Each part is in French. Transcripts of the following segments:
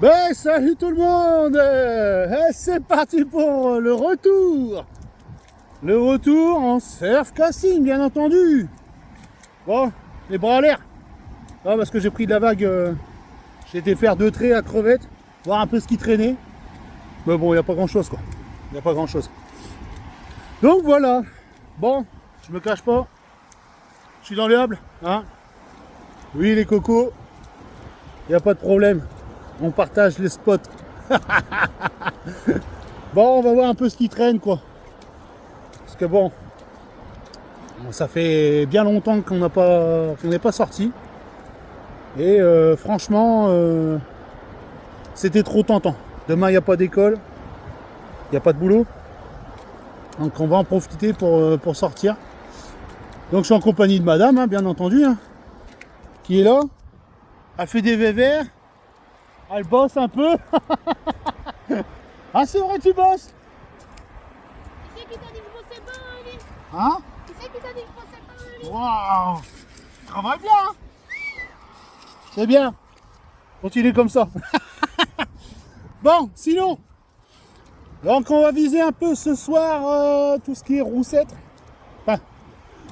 Ben salut tout le monde. C'est parti pour le retour. Le retour en surf casting, bien entendu. Bon, les bras à l'air. Ah, parce que j'ai pris de la vague. J'ai été faire 2 traits à crevettes, voir un peu ce qui traînait. Mais bon, il n'y a pas grand chose quoi. Il n'y a pas grand chose. Donc voilà. Bon, je me cache pas. Je suis dans les hables. Hein. Oui, les cocos. Il n'y a pas de problème. On partage les spots. Bon, on va voir un peu ce qui traîne quoi. Parce que bon, ça fait bien longtemps qu'on n'est pas sorti. Et franchement, c'était trop tentant. Demain, il n'y a pas d'école. Il n'y a pas de boulot. Donc on va en profiter pour sortir. Donc je suis en compagnie de madame, hein, bien entendu. Hein, qui est là. Elle fait des vévères. Elle bosse un peu. Ah c'est vrai, tu bosses? Qui c'est qui t'a dit que je bossais pas, Ali? Hein? Qui c'est qui t'a dit que je bossais pas, Ali? Waouh! Tu travailles bien, hein? C'est bien. Continue comme ça. Bon, sinon, donc on va viser un peu ce soir tout ce qui est roussette. Enfin,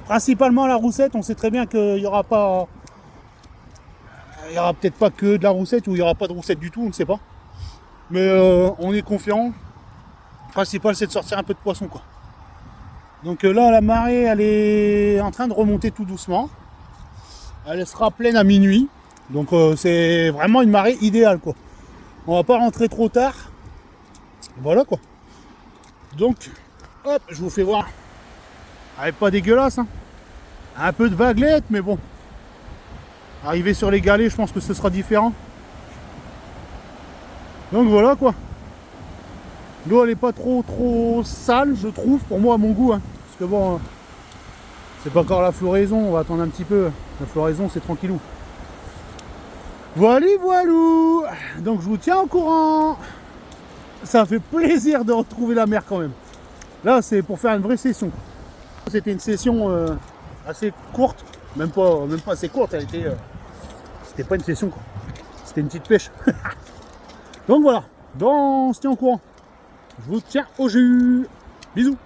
principalement la roussette. On sait très bien qu'il n'y aura pas, il y aura peut-être pas que de la roussette ou il n'y aura pas de roussette du tout, on ne sait pas. Mais on est confiant. Le principal c'est de sortir un peu de poisson quoi. Donc là la marée elle est en train de remonter tout doucement. Elle sera pleine à minuit. Donc c'est vraiment une marée idéale quoi. On va pas rentrer trop tard. Voilà quoi. Donc hop, je vous fais voir. Elle est pas dégueulasse hein. Un peu de vaguelette mais bon. Arriver sur les galets, je pense que ce sera différent. Donc voilà quoi. L'eau elle est pas trop sale je trouve pour moi à mon goût hein. Parce que bon c'est pas encore la floraison, on va attendre un petit peu. La floraison c'est tranquillou. Voilà voilou. Donc je vous tiens au courant. Ça fait plaisir de retrouver la mer quand même. Là c'est pour faire une vraie session. C'était une session assez courte, même pas assez courte, elle était. C'était pas une session quoi. C'était une petite pêche. Donc voilà, donc on se tient au courant. Je vous tiens au jus. Bisous.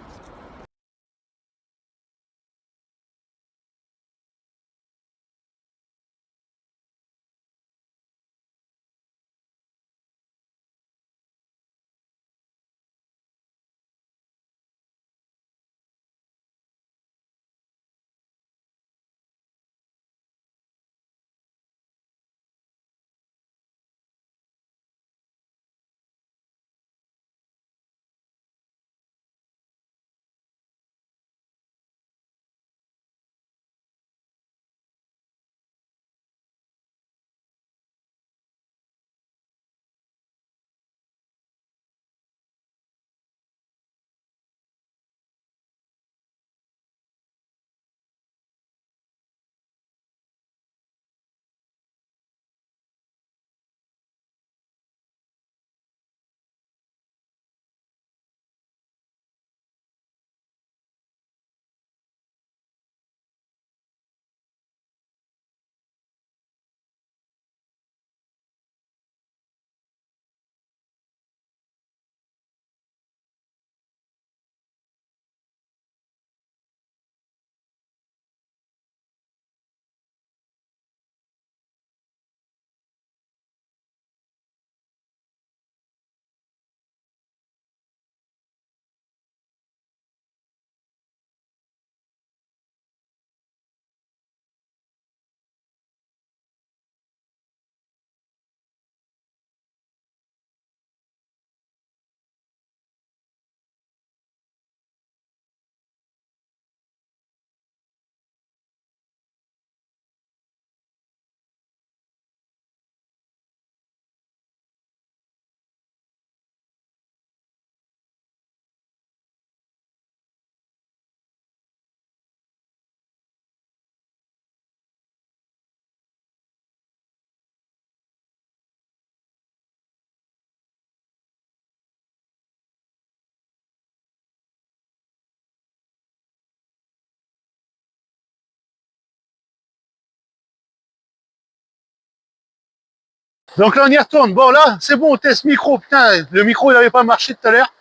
Donc là, on y retourne. Bon, là, c'est bon, on teste micro. Putain, le micro, il n'avait pas marché tout à l'heure.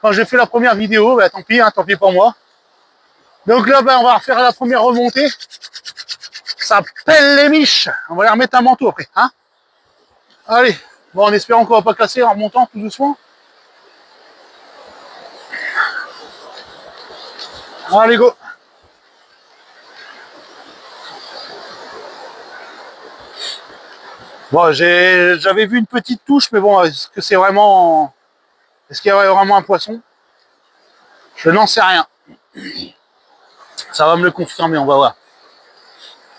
Quand j'ai fait la première vidéo, bah, tant pis pour moi. Donc là, bah, on va refaire la première remontée. Ça pèle les miches. On va aller remettre un manteau après, hein. Allez. Bon, en espérant qu'on va pas casser en remontant tout doucement. Allez, go. Bon, j'avais vu une petite touche, mais bon, est-ce que c'est vraiment... Est-ce qu'il y a vraiment un poisson? Je n'en sais rien. Ça va me le confirmer, on va voir.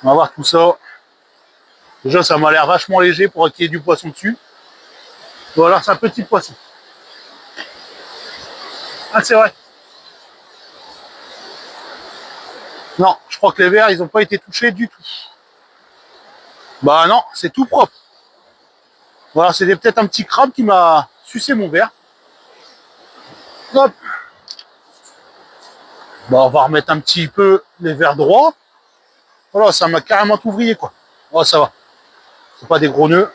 On va voir tout ça. Déjà, ça m'a l'air vachement léger pour qu'il y ait du poisson dessus. Voilà, c'est un petit poisson. Ah, c'est vrai. Non, je crois que les vers, ils n'ont pas été touchés du tout. Bah non, c'est tout propre. Voilà, c'était peut-être un petit crabe qui m'a sucé mon verre. Hop. Bon, on va remettre un petit peu les verres droits. Voilà, ça m'a carrément tout vrillé, quoi. Oh, ça va. C'est pas des gros nœuds.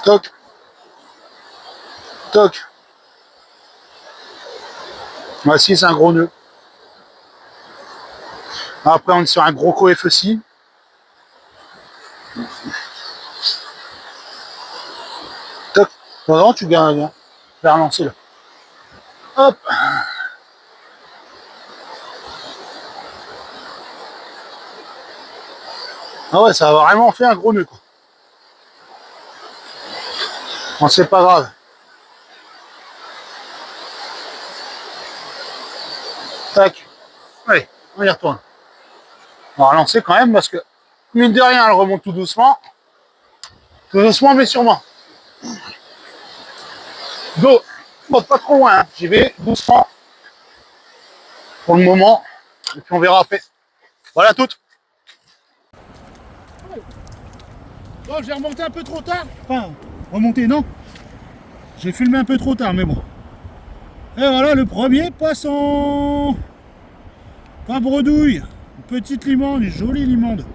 Toc. Toc. Ah si, c'est un gros nœud. Après, on est sur un gros coef aussi. Toc. Non, non, tu gagnes. Je vais relancer là. Hop. Ah ouais, ça a vraiment fait un gros nœud, quoi. Bon, c'est pas grave. Tac. Allez, on y retourne. On va relancer quand même parce que, mine de rien, elle remonte tout doucement. Tout doucement, mais sûrement. Go. Bon, pas trop loin, hein. J'y vais doucement. Pour le moment. Et puis on verra après. Voilà tout. Bon, j'ai remonté un peu trop tard. Enfin, remonté, non. J'ai filmé un peu trop tard, mais bon. Et voilà le premier poisson. Pas bredouille. Une petite limande, une jolie limande.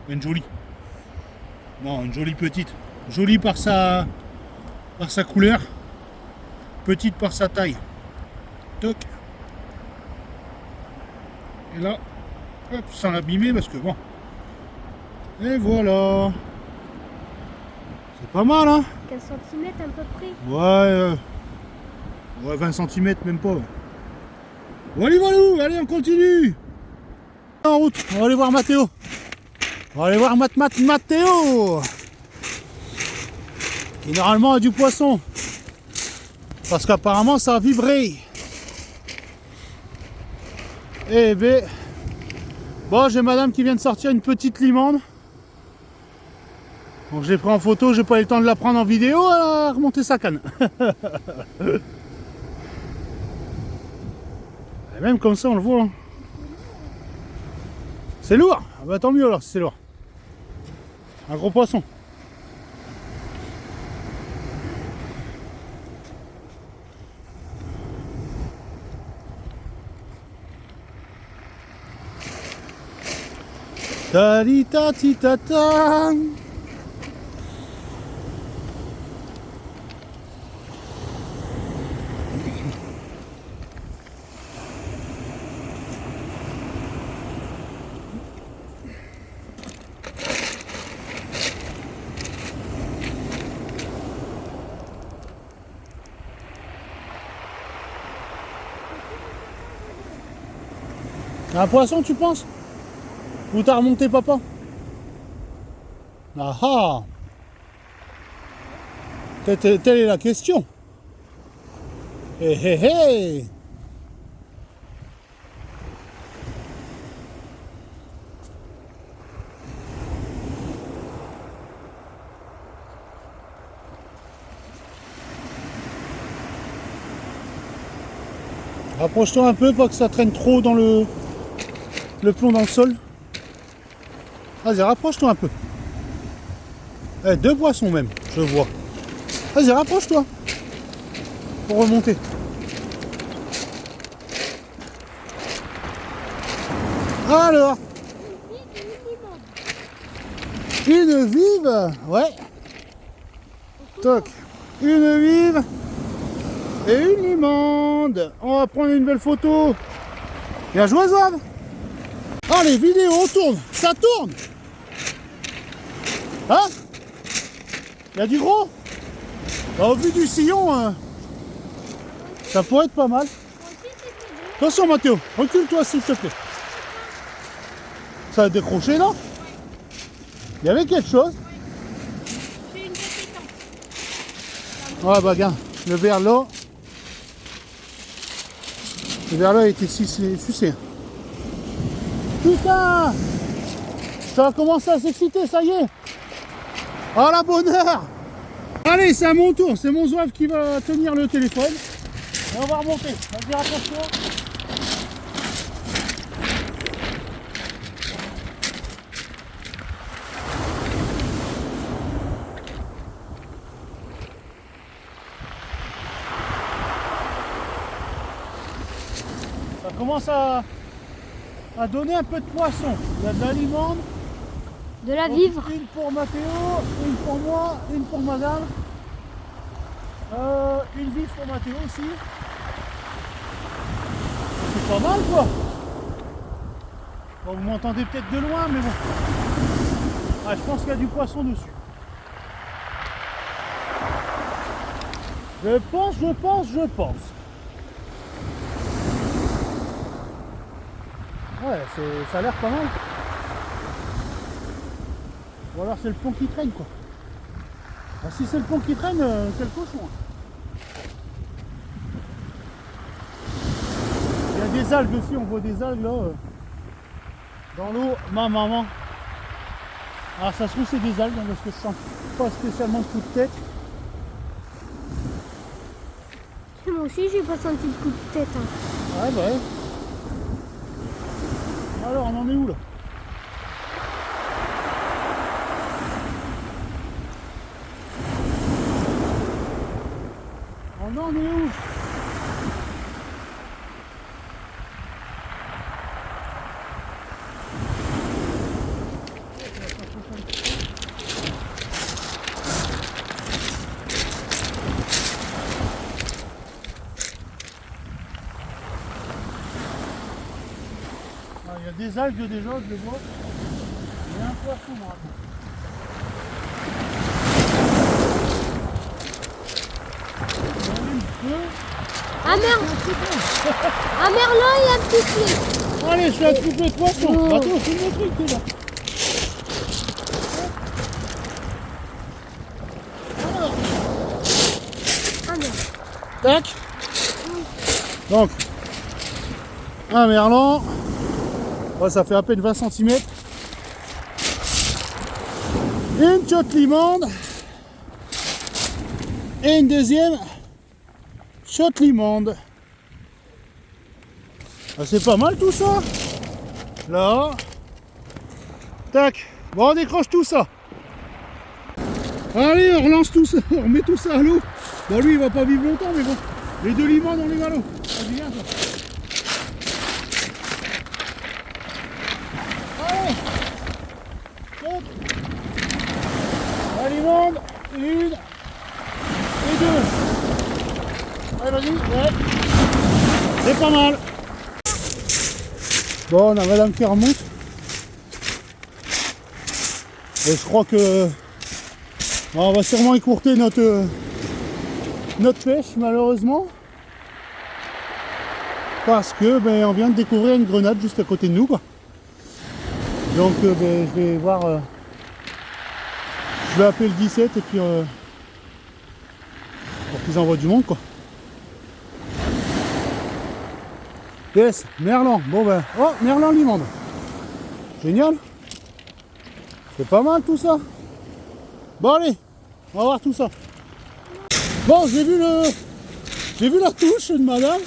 Une jolie. Non, une jolie petite. Jolie par sa couleur. Petite par sa taille. Toc. Et là, hop, sans l'abîmer parce que bon. Et voilà. C'est pas mal, hein. 15 cm à peu près. Ouais, 20 cm, même pas. Bon, allez, voilà, allez, on continue. En route, on va aller voir Mathéo. On va aller voir Mathéo. Qui normalement a du poisson. Parce qu'apparemment ça a vibré. Eh ben. Bon, j'ai madame qui vient de sortir une petite limande. Donc je l'ai pris en photo, j'ai pas eu le temps de la prendre en vidéo, elle a remonté sa canne. Et même comme ça on le voit. Hein. C'est lourd. Ah bah tant mieux alors si c'est lourd. Un gros poisson. Tali tati tata. Un poisson tu penses? Où t'as remonté papa? Ah ah. Telle est la question. Hé hé hé. Rapproche-toi un peu, pas que ça traîne trop dans le plomb dans le sol. Vas-y, rapproche-toi un peu. Eh, deux poissons même, je vois. Vas-y, rapproche-toi. Pour remonter. Alors. Une vive, ouais. Toc. Une vive et une limande. On va prendre une belle photo. Bien joué, Zab. Allez, vidéo, on tourne. Ça tourne. Hein? Il y a du gros? Bah, au vu du sillon, ça pourrait être pas mal. Attention, Mathéo. Recule-toi, s'il te plaît. Ça a décroché, là? Il y avait quelque chose. J'ai une petite tente. Ouais, bah, regarde. Le verlot. Le verlot a été sucé. Putain! Ça va commencer à s'exciter, ça y est! Ah la bonne heure! Allez, c'est à mon tour, c'est mon zouave qui va tenir le téléphone. Et on va remonter. Vas-y, rapproche-toi. Ça commence à donner un peu de poisson. Il y a de la limande. De la vivre. Une pour Mathéo, une pour moi, une pour madame. Une vive pour Mathéo aussi. C'est pas mal quoi. Bon, vous m'entendez peut-être de loin, mais bon. Ah, je pense qu'il y a du poisson dessus. Je pense. Ouais, ça a l'air pas mal. Ou alors c'est le pont qui traîne quoi. Ah, si c'est le pont qui traîne, quel cochon. Il y a des algues aussi, on voit des algues là. Dans l'eau, ma maman. Ah, ça se trouve c'est des algues hein, parce que je sens pas spécialement de coup de tête. Moi aussi, j'ai pas senti de coup de tête. Hein. Ouais, bah ouais. Alors, on en est où là? On en est où? Il y a des algues déjà, je les vois. Il y a un poisson moi. Ah merde! Ah merlan, il y a un petit filet. Allez, je fais un petit peu de poisson. Oh. Attends, c'est mon truc, t'es là. Alors, Ah merde. tac. Donc, un merlan. Ouais, ça fait à peine 20 cm. Une tchotte limande. Et une deuxième tchotte limande. Ah, c'est pas mal tout ça. Là. Tac. Bon, on décroche tout ça. Allez, on relance tout ça. On remet tout ça à l'eau. Bon, lui, il va pas vivre longtemps, mais bon. Les deux limandes, on les met à l'eau. Vas-y, viens, toi. Allez. Hop. La limande. Une. Et deux. Allez, vas-y. Ouais. C'est pas mal. Bon, on a madame qui remonte. Et je crois que on va sûrement écourter notre pêche malheureusement. Parce que ben, on vient de découvrir une grenade juste à côté de nous quoi. Donc ben, je vais voir. Je vais appeler le 17 et puis pour qu'ils envoient du monde quoi. Yes, merlan. Bon ben. Oh, merlan limande. Génial. C'est pas mal tout ça. Bon allez, on va voir tout ça. Bon, j'ai vu la touche de madame.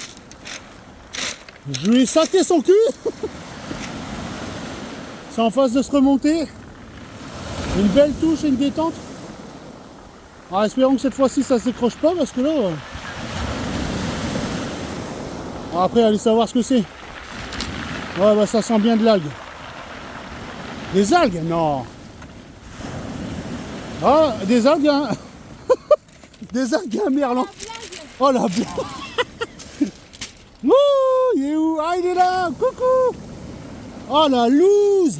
Je lui ai saqué son cul. C'est en phase de se remonter. Une belle touche et une détente. Alors, espérons que cette fois-ci ça se décroche pas parce que là. Après, allez savoir ce que c'est. Ouais, bah ça sent bien de l'algue. Des algues? Non. Ah, des algues, hein. Des algues, un merlan. Oh la blague. Ouh, il est où? Ah, il est là. Coucou. Oh la loose.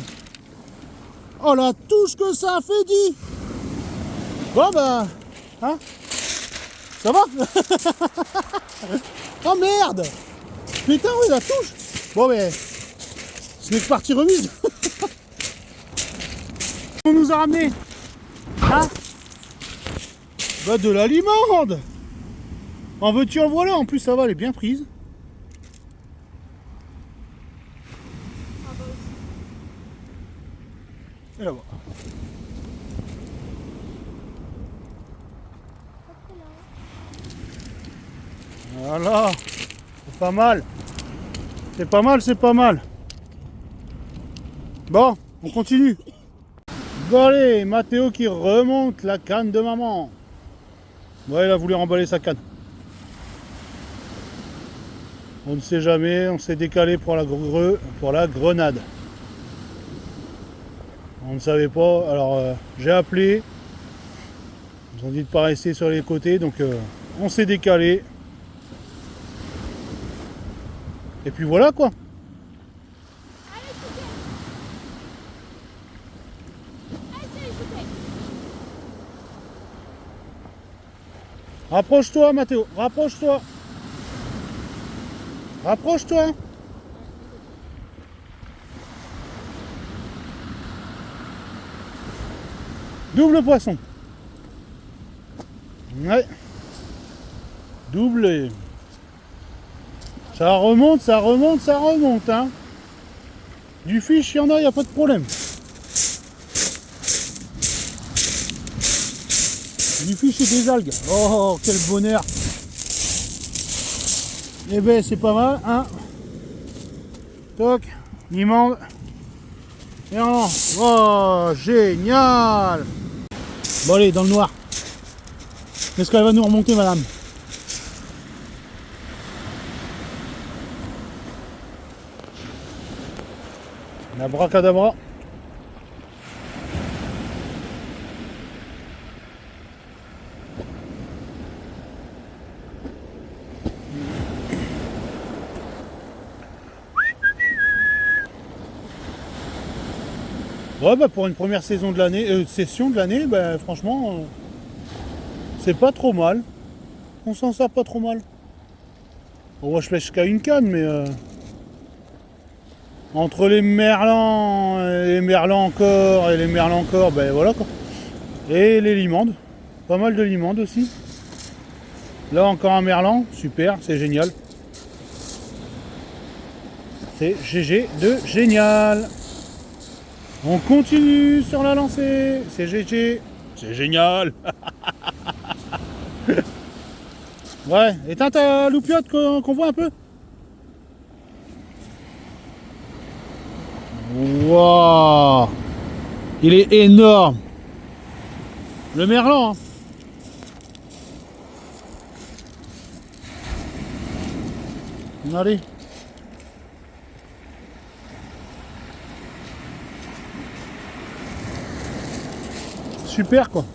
Oh la touche que ça a fait, dit. Bon bah, hein, ça va. Oh merde. Putain, oui, la touche. Bon mais, ce n'est que partie remise. On nous a ramené, hein, bah de la limande. En veux-tu, en voilà. En plus ça va, elle est bien prise. Et là-bas. Voilà, c'est pas mal. C'est pas mal, c'est pas mal. Bon, on continue. Bon allez, Mathéo qui remonte la canne de maman. Ouais, il a voulu remballer sa canne. On ne sait jamais, on s'est décalé pour la grenade. On ne savait pas, alors j'ai appelé. Ils ont dit de ne pas rester sur les côtés, donc on s'est décalé. Et puis voilà quoi. Rapproche-toi, Mathéo, rapproche-toi. Rapproche-toi. Double poisson. Ouais. Double. Ça remonte, ça remonte, ça remonte, hein. Du fiche, il y en a, il n'y a pas de problème. Du fiche et des algues. Oh, quel bonheur. Eh ben, c'est pas mal, hein. Toc, limande. Et on lance. Oh, génial. Bon, allez, dans le noir. Est-ce qu'elle va nous remonter, madame? Abracadabra. Ouais, bah pour une première saison de l'année, session de l'année, bah franchement, c'est pas trop mal. On s'en sort pas trop mal. Bon, moi je pêche qu'à une canne, mais entre les merlans, encore, et les merlans encore, ben voilà quoi. Et les limandes, pas mal de limandes aussi. Là encore un merlan, super, c'est génial. C'est GG de génial. On continue sur la lancée, c'est GG, c'est génial. Ouais, éteins ta loupiote qu'on voit un peu. Waouh, il est énorme. Le merlan, hein. Allez. Super quoi.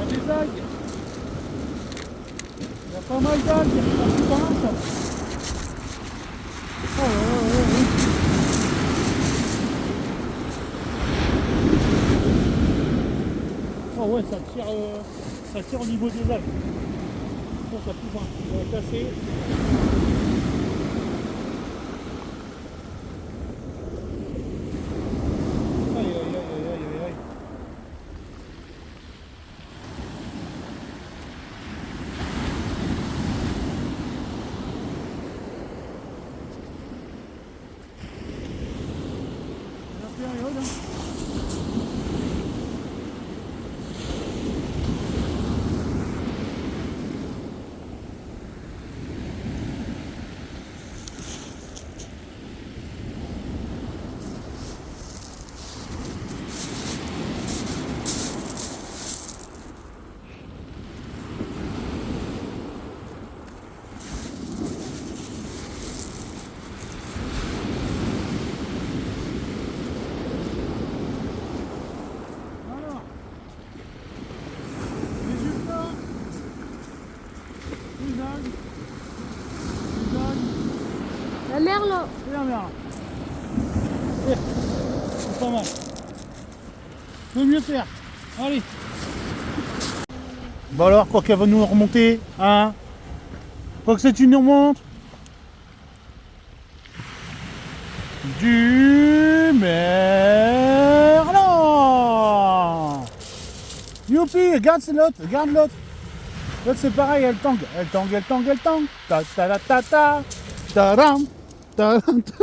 Des algues. Il y a pas mal d'algues. C'est pas mal ça. Oh, oh ouais, ça tire au niveau des algues. Oh, ça pousse, hein. Ça va casser. Aïe, aïe, aïe, aïe, aïe, aïe. Merlan. Viens, Merlin. Viens. C'est pas mal. Peut mieux faire. Allez. Bon alors, quoi qu'elle va nous remonter, hein? Quoi que c'est une remonte. Du merlan. Youpi, regarde c'est l'autre, regarde l'autre. L'autre c'est pareil, elle tangue, elle tangue, elle tangue, elle tangue. Ta ta ta ta ta. Ta-ram, ta-ram, ta.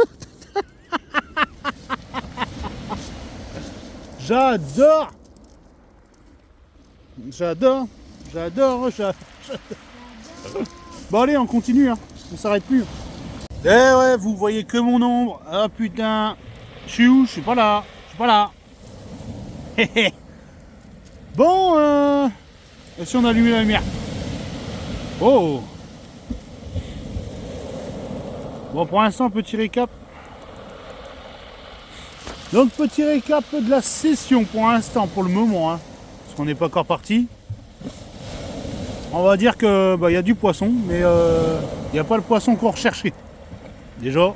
J'adore. J'adore. J'adore. Bon allez, on continue, hein. On s'arrête plus. Eh ouais, vous voyez que mon ombre. Ah putain. Je suis où? Je suis pas là. Je suis pas là. Bon, et si on allumait la lumière? Oh. Bon, pour l'instant, petit récap. Donc, petit récap de la session pour l'instant, pour le moment, hein, parce qu'on n'est pas encore parti. On va dire que y a du poisson, mais il n'y a pas le poisson qu'on recherchait. Déjà,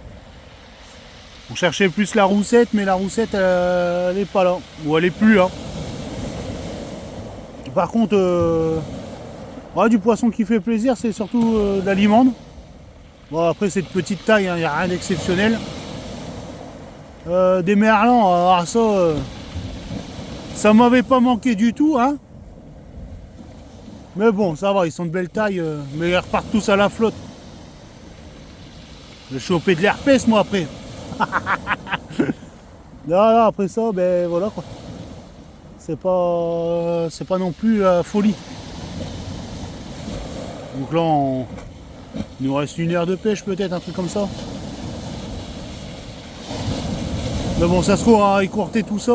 on cherchait plus la roussette, mais la roussette, elle n'est pas là, ou elle est plus là. Par contre, du poisson qui fait plaisir, c'est surtout de la limande. Bon, après, c'est de petite taille, il n'y a rien d'exceptionnel. Des merlans, alors ça m'avait pas manqué du tout, hein. Mais bon, ça va, ils sont de belle taille, mais ils repartent tous à la flotte. Je vais choper de l'herpès, moi, après. Non, après ça, ben voilà quoi. C'est pas non plus la folie. Donc là, il nous reste 1 heure de pêche, peut-être, un truc comme ça. Mais bon, ça se trouve à écourter tout ça.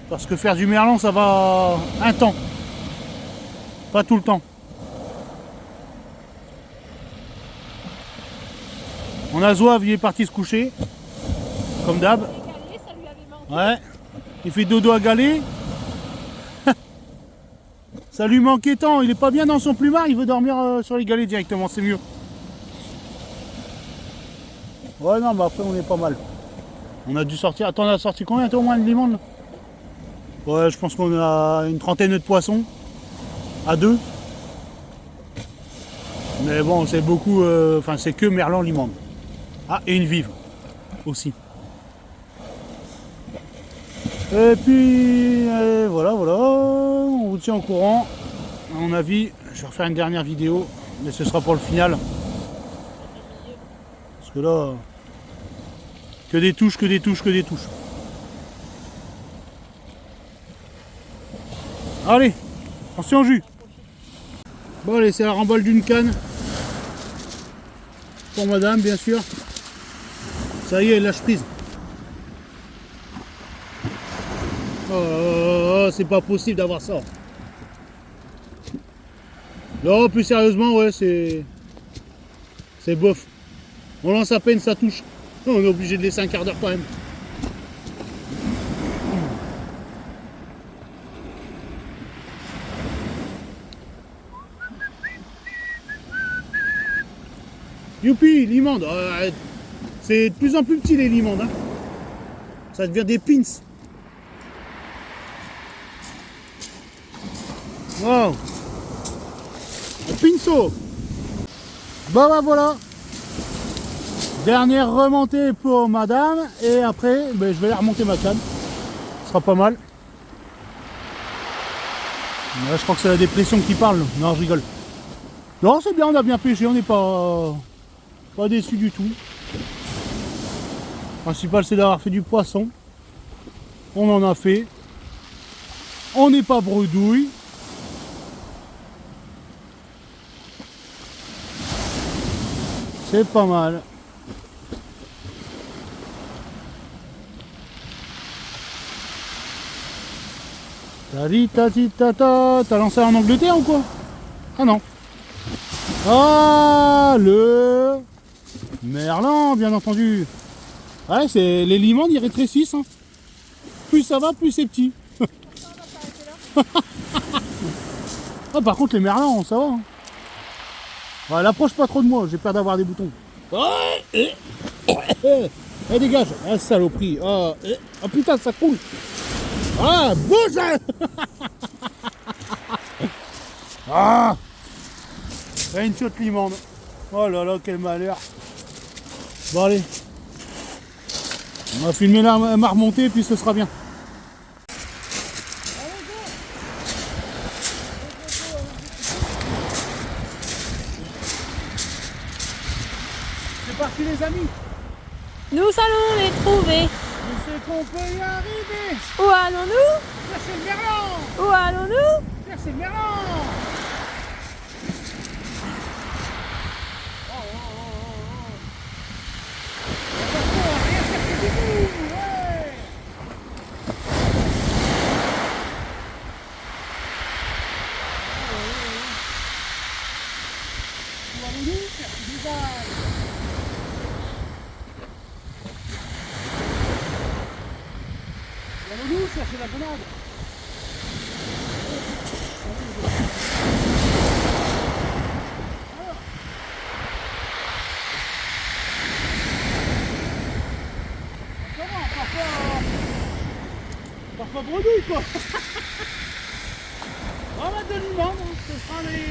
Parce que faire du merlan, ça va un temps. Pas tout le temps. On a Zouave, il est parti se coucher. Comme d'hab. Ouais. Il fait dodo à galet. Ça lui manquait tant. Il est pas bien dans son plumard. Il veut dormir sur les galets directement. C'est mieux. Ouais, non, mais après, on est pas mal. On a dû sortir. Attends, on a sorti combien? Au moins de limande là? Ouais, je pense qu'on a une trentaine de poissons. À 2. Mais bon, c'est beaucoup. Enfin, c'est que merlan limande. Ah, et une vive aussi. Et puis, voilà. On vous tient au courant. À mon avis, je vais refaire une dernière vidéo. Mais ce sera pour le final. Parce que là, que des touches. Allez, attention au jus. Bon allez, c'est la remballe d'une canne. Pour madame, bien sûr. Ça y est, elle lâche prise. Oh, c'est pas possible d'avoir ça. Non, plus sérieusement, ouais, c'est bof. On lance à peine, ça touche. On est obligé de laisser un quart d'heure quand même. Youpi, limande. C'est de plus en plus petit les limandes. Hein. Ça devient des pins. Wow. Un pinceau. Bah voilà. Dernière remontée pour madame. Et après, je vais aller remonter ma canne. Ce sera pas mal. Là, je crois que c'est la dépression qui parle. Non, je rigole. Non, c'est bien, on a bien pêché. On n'est pas déçu du tout. Le principal, c'est d'avoir fait du poisson. On en a fait. On n'est pas bredouille. C'est pas mal. T'as lancé en Angleterre ou quoi? Ah non. Ah, le merlan, bien entendu. Ouais, c'est les limandes, ils rétrécissent. Hein. Plus ça va, plus c'est petit. Ah, par contre, les merlans, ça va. Hein. Ouais, approche pas trop de moi, j'ai peur d'avoir des boutons. Eh, dégage. Ah, saloperie. Oh, oh putain, ça coule. Ah, bouge. Ah, une chiotte limande. Oh là là, quel malheur. Bon, allez. On va filmer ma remontée, puis ce sera bien. C'est parti, les amis. Nous allons les trouver. Je sais qu'on peut y arriver. Où allons-nous? Cherchez le merlan. Où allons-nous? Cherchez le merlan. Allons-nous chercher la grenade. Parfois bredouille quoi. On va mettre de limande, ce sera les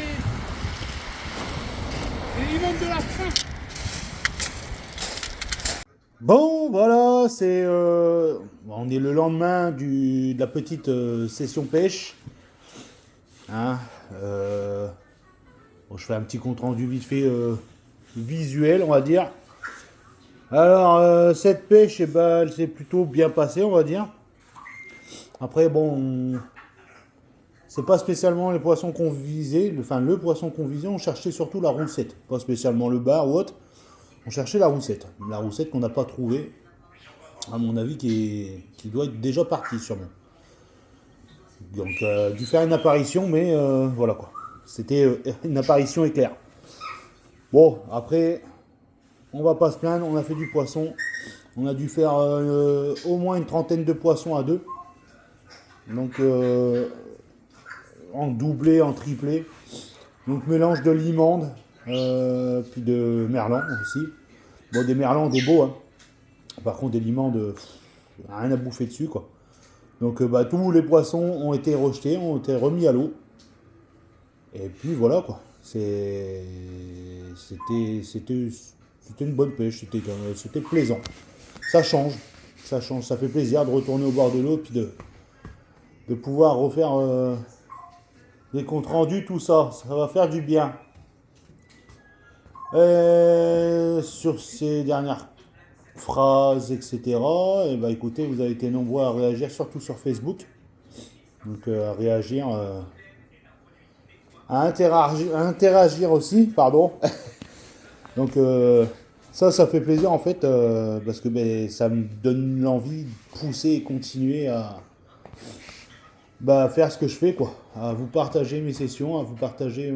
limandes de la fin. Bon voilà, on est le lendemain de la petite session pêche. Hein, bon, je fais un petit compte rendu vite fait visuel on va dire. Alors cette pêche eh ben, elle s'est plutôt bien passée on va dire. Après bon, c'est pas spécialement les poissons qu'on visait, le poisson qu'on visait, on cherchait surtout la roussette, pas spécialement le bar ou autre. On cherchait la roussette qu'on n'a pas trouvée, à mon avis, qui doit être déjà partie sûrement. Donc, dû faire une apparition, mais voilà quoi. C'était une apparition éclair. Bon, après, on va pas se plaindre, on a fait du poisson. On a dû faire au moins une trentaine de poissons à deux. Donc, en doublé, en triplé. Donc, mélange de limande, puis de merlan aussi. Bon, des merlans, des beaux, hein. Par contre, des limandes, rien à bouffer dessus, quoi. Donc, tous les poissons ont été rejetés, ont été remis à l'eau. Et puis, voilà, quoi. C'était une bonne pêche, c'était plaisant. Ça change, ça fait plaisir de retourner au bord de l'eau, puis de pouvoir refaire des comptes rendus, tout ça. Ça va faire du bien. Sur ces dernières phrases, etc. Et bah écoutez, vous avez été nombreux à réagir, surtout sur Facebook. Donc à réagir, à interagir aussi, pardon. Donc ça fait plaisir en fait, parce que ça me donne l'envie de pousser et continuer à faire ce que je fais, quoi. À vous partager mes sessions, à vous partager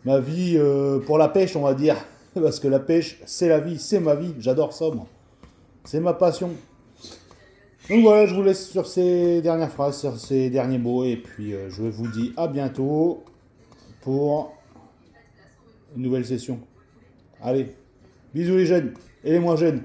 ma vie pour la pêche, on va dire. Parce que la pêche, c'est la vie, c'est ma vie. J'adore ça, moi. C'est ma passion. Donc voilà, je vous laisse sur ces dernières phrases, sur ces derniers mots. Et puis, je vous dis à bientôt pour une nouvelle session. Allez, bisous les jeunes et les moins jeunes.